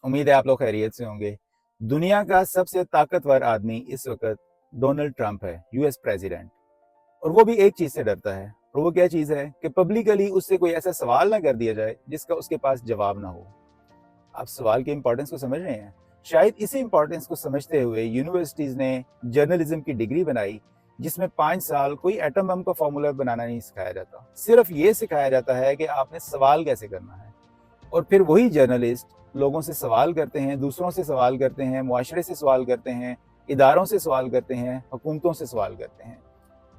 उम्मीद है आप लोग खैरियत से होंगे। दुनिया का सबसे ताकतवर आदमी इस वक्त डोनाल्ड ट्रंप है, यूएस प्रेसिडेंट। और वो भी एक चीज से डरता है, और वो क्या चीज है कि पब्लिकली उससे कोई ऐसा सवाल ना कर दिया जाए जिसका उसके पास जवाब ना हो। आप सवाल की इंपॉर्टेंस को समझ रहे हैं? शायद इसी इंपॉर्टेंस को समझते हुए यूनिवर्सिटीज ने जर्नलिज्म की डिग्री बनाई, जिसमें 5 साल कोई एटम बम का फॉर्मूला बनाना नहीं सिखाया जाता। सिर्फ ये सिखाया जाता है कि आपने सवाल कैसे करना है। और फिर वही जर्नलिस्ट लोगों से सवाल करते हैं, दूसरों से सवाल करते हैं, मुआशरे से सवाल करते हैं, इदारों से सवाल करते हैं, हुकूमतों से सवाल करते हैं,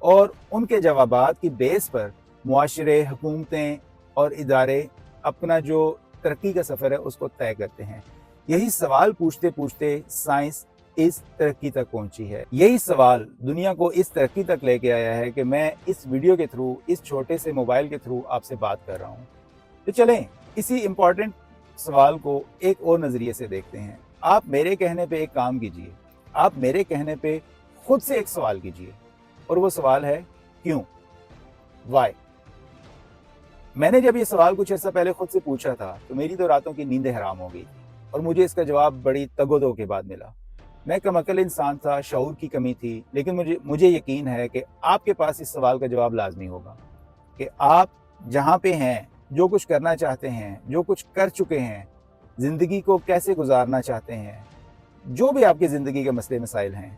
और उनके जवाबात की बेस पर मुआशरे, हुकूमतें और इदारे अपना जो तरक्की का सफ़र है उसको तय करते हैं। यही सवाल पूछते पूछते साइंस इस तरक्की तक पहुंची है। यही सवाल दुनिया को इस तरक्की तक लेके आया है कि मैं इस वीडियो के थ्रू, इस छोटे से मोबाइल के थ्रू आपसे बात कर रहा हूँ। तो चलें इसी इम्पॉर्टेंट सवाल को एक और नज़रिए से देखते हैं। आप मेरे कहने पे एक काम कीजिए, आप मेरे कहने पे खुद से एक सवाल कीजिए, और वो सवाल है क्यों, वाई। मैंने जब ये सवाल कुछ अर्सा पहले खुद से पूछा था तो मेरी तो रातों की नींदें हराम हो गई, और मुझे इसका जवाब बड़ी तगोदो के बाद मिला। मैं कमअक्ल इंसान था, शऊर की कमी थी, लेकिन मुझे यकीन है कि आपके पास इस सवाल का जवाब लाजमी होगा कि आप जहाँ पे हैं, जो कुछ करना चाहते हैं, जो कुछ कर चुके हैं, ज़िंदगी को कैसे गुजारना चाहते हैं, जो भी आपकी ज़िंदगी के मसले मसाइल हैं,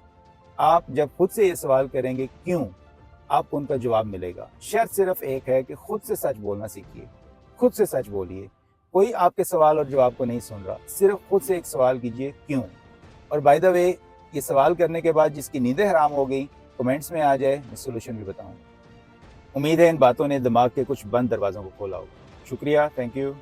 आप जब खुद से ये सवाल करेंगे क्यों, आपको उनका जवाब मिलेगा। शर्त सिर्फ एक है कि खुद से सच बोलना सीखिए, खुद से सच बोलिए। कोई आपके सवाल और जवाब को नहीं सुन रहा, सिर्फ खुद से एक सवाल कीजिए क्यों। और बाय द वे, ये सवाल करने के बाद जिसकी नींदें हराम हो गई, कमेंट्स में आ जाए, मैं सोल्यूशन भी बताऊँ। उम्मीद है इन बातों ने दिमाग के कुछ बंद दरवाज़ों को खोला होगा। शुक्रिया, थैंक यू।